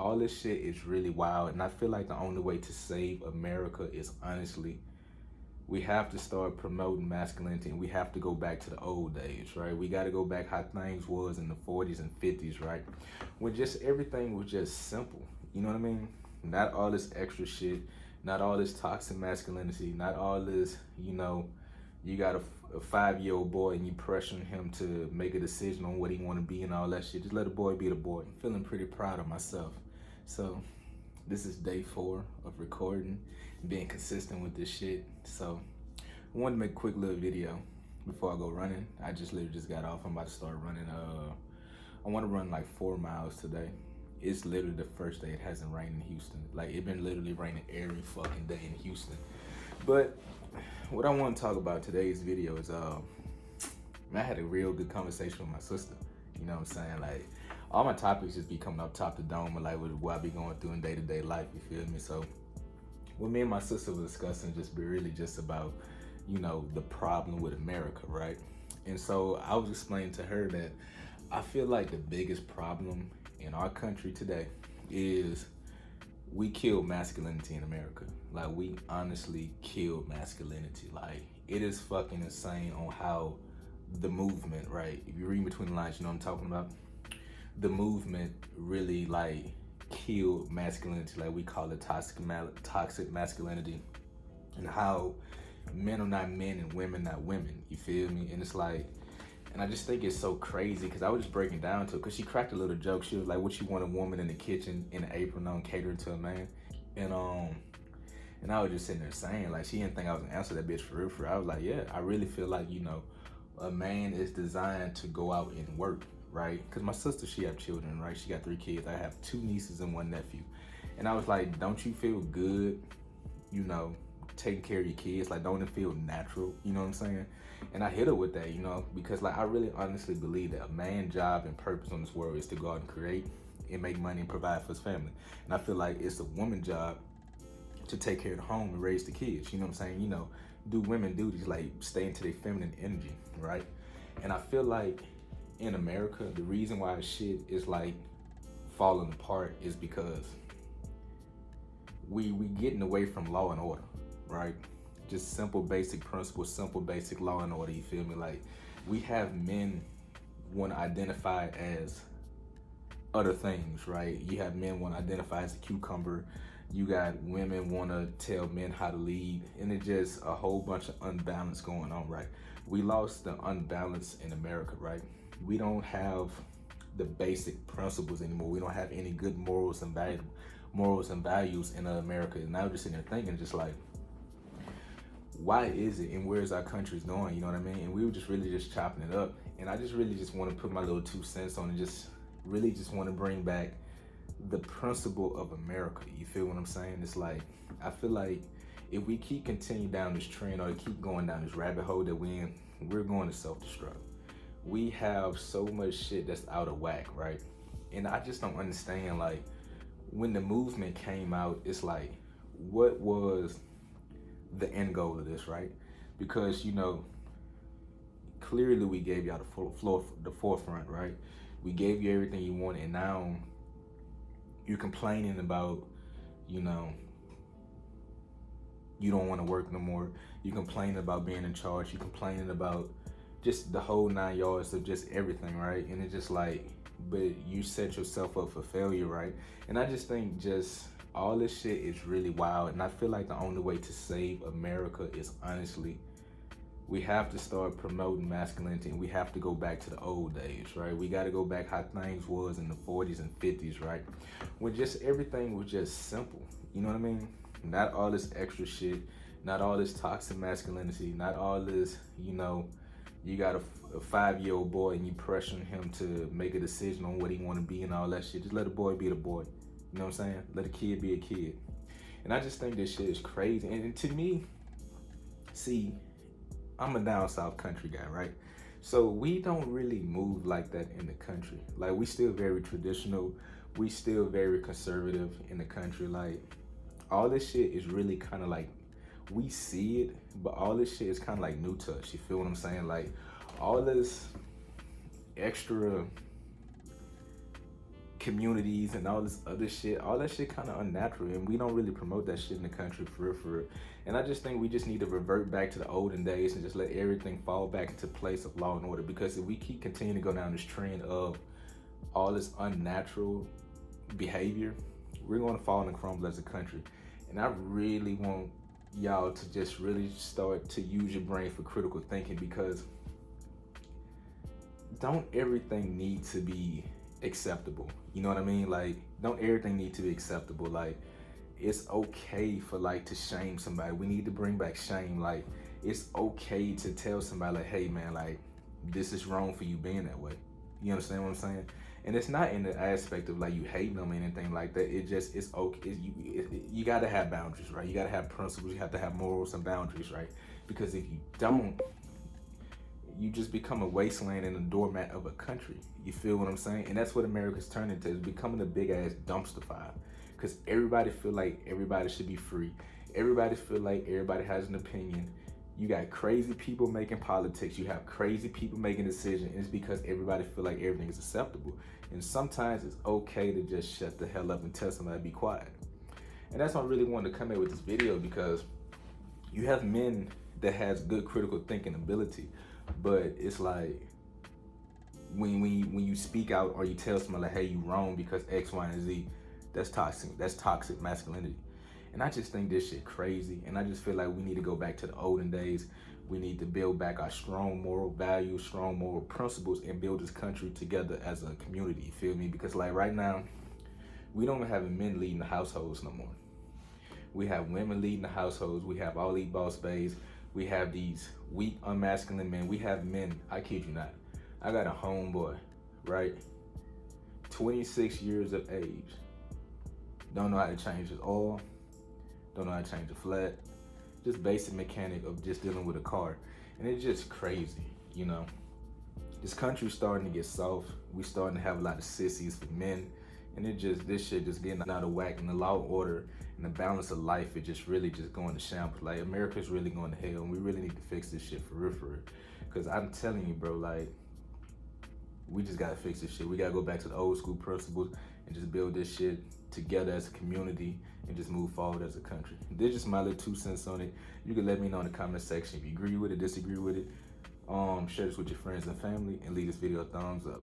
all this shit is really wild, and I feel like the only way to save America is honestly we have to start promoting masculinity, and we have to go back to the old days, right? We got to go back how things was in the 40s and 50s, right? When just everything was just simple, you know what I mean? Not all this extra shit, not all this toxic masculinity, not all this, you got a 5-year-old boy and you pressuring him to make a decision on what he want to be and all that shit. Just let the boy be the boy. I'm feeling pretty proud of myself. So this is day 4 of recording, being consistent with this shit. So I wanted to make a quick little video before I go running. I just literally just got off. I'm about to start running. I want to run like 4 miles today. It's literally the first day it hasn't rained in Houston. Like, it been literally raining every fucking day in Houston. But what I want to talk about today's video is I had a real good conversation with my sister. You know what I'm saying? Like, all my topics just be coming up top the dome, but like what I be going through in day-to-day life, you feel me? So what me and my sister was discussing just be really just about, the problem with America, right? And so I was explaining to her that I feel like the biggest problem in our country today is we kill masculinity in America. Like, we honestly kill masculinity. Like, it is fucking insane on how the movement, right? If you read between the lines, you know what I'm talking about? The movement really like killed masculinity, like we call it toxic masculinity, and how men are not men and women not women, you feel me? And it's like, and I just think it's so crazy because I was just breaking down to it because she cracked a little joke. She was like, what you want a woman in the kitchen in an apron on catering to a man? And I was just sitting there saying, like, she didn't think I was gonna answer that bitch for real, for real. I was like, yeah, I really feel like, a man is designed to go out and work, right? Because my sister, she have children, right? She got 3 kids. I have 2 nieces and 1 nephew. And I was like, don't you feel good, taking care of your kids? Like, don't it feel natural? You know what I'm saying? And I hit her with that, because like I really honestly believe that a man's job and purpose on this world is to go out and create and make money and provide for his family. And I feel like it's a woman's job to take care of the home and raise the kids. You know what I'm saying? Do women duties, like stay into their feminine energy, right? And I feel like in America, the reason why shit is like falling apart is because we getting away from law and order, right? Just simple basic principles, simple basic law and order, you feel me? Like, we have men want to identify as other things, right? You have men want to identify as a cucumber. You got women want to tell men how to lead, and it's just a whole bunch of unbalance going on, right? We lost the unbalance in America, right? We don't have the basic principles anymore. We don't have any good morals and values in America. And I was just sitting there thinking, just like, why is it, and where is our country going? You know what I mean? And we were just really just chopping it up, and I just really just want to put my little 2 cents on it. Just really just want to bring back the principle of America. You feel what I'm saying? It's like, I feel like if we keep continuing down this trend or keep going down this rabbit hole that we're in, we're going to self-destruct. We have so much shit that's out of whack, right? And I just don't understand, like, when the movement came out, it's like, what was the end goal of this, right? Because, clearly we gave y'all the forefront, right? We gave you everything you wanted, and now you're complaining about, you don't want to work no more. You're complaining about being in charge. You're complaining about just the whole 9 yards of just everything, right? And it's just like, but you set yourself up for failure, right? And I just think just all this shit is really wild. And I feel like the only way to save America is honestly, we have to start promoting masculinity, and we have to go back to the old days, right? We got to go back how things was in the 40s and 50s, right? When just everything was just simple, you know what I mean? Not all this extra shit, not all this toxic masculinity, not all this, you got a 5-year-old boy and you pressuring him to make a decision on what he want to be and all that shit. Just let the boy be the boy. You know what I'm saying? Let a kid be a kid. And I just think this shit is crazy. And to me, see, I'm a down south country guy, right? So we don't really move like that in the country. Like, we still very traditional. We still very conservative in the country. Like, all this shit is really kind of like, we see it, but all this shit is kind of like new to us. You feel what I'm saying? Like, all this extra communities and all this other shit. All that shit kind of unnatural, and we don't really promote that shit in the country for real, for real. And I just think we just need to revert back to the olden days and just let everything fall back into place of law and order. Because if we keep continuing to go down this trend of all this unnatural behavior, we're going to fall in the crumble as a country. And I really want y'all to just really start to use your brain for critical thinking, because don't everything need to be acceptable? You know what I mean? Like, don't everything need to be acceptable? Like, it's okay for like to shame somebody. We need to bring back shame. Like, it's okay to tell somebody like, hey man, like, this is wrong for you being that way. You understand what I'm saying? And it's not in the aspect of like you hating them or anything like that. It just, it's okay. You got to have boundaries, right? You got to have principles. You have to have morals and boundaries, right? Because if you don't, you just become a wasteland and a doormat of a country. You feel what I'm saying? And that's what America's turned into. It's becoming a big ass dumpster fire. Because everybody feel like everybody should be free. Everybody feel like everybody has an opinion. You got crazy people making politics. You have crazy people making decisions. And it's because everybody feel like everything is acceptable. And sometimes it's okay to just shut the hell up and tell somebody to be quiet. And that's why I really wanted to come in with this video, because you have men that has good critical thinking ability, but it's like when you speak out or you tell someone like, hey, you wrong because X, Y, and Z, that's toxic. That's toxic masculinity. And I just think this shit crazy. And I just feel like we need to go back to the olden days. We need to build back our strong moral values, strong moral principles, and build this country together as a community. You feel me? Because like right now, we don't have men leading the households no more. We have women leading the households. We have all these boss babes. We have these weak, unmasculine men. We have men, I kid you not. I got a homeboy, right? 26 years of age. Don't know how to change his oil. Don't know how to change a flat. Just basic mechanic of just dealing with a car. And it's just crazy, you know. This country's starting to get soft. We starting to have a lot of sissies for men. And this shit just getting out of whack. And the law and order and the balance of life is just really just going to shambles. Like, America's really going to hell. And we really need to fix this shit for real, for real. Because I'm telling you, bro, like, we just got to fix this shit. We got to go back to the old school principles and just build this shit together as a community and just move forward as a country. This is just my little 2 cents on it. You can let me know in the comment section if you agree with it, disagree with it. Share this with your friends and family, and leave this video a thumbs up.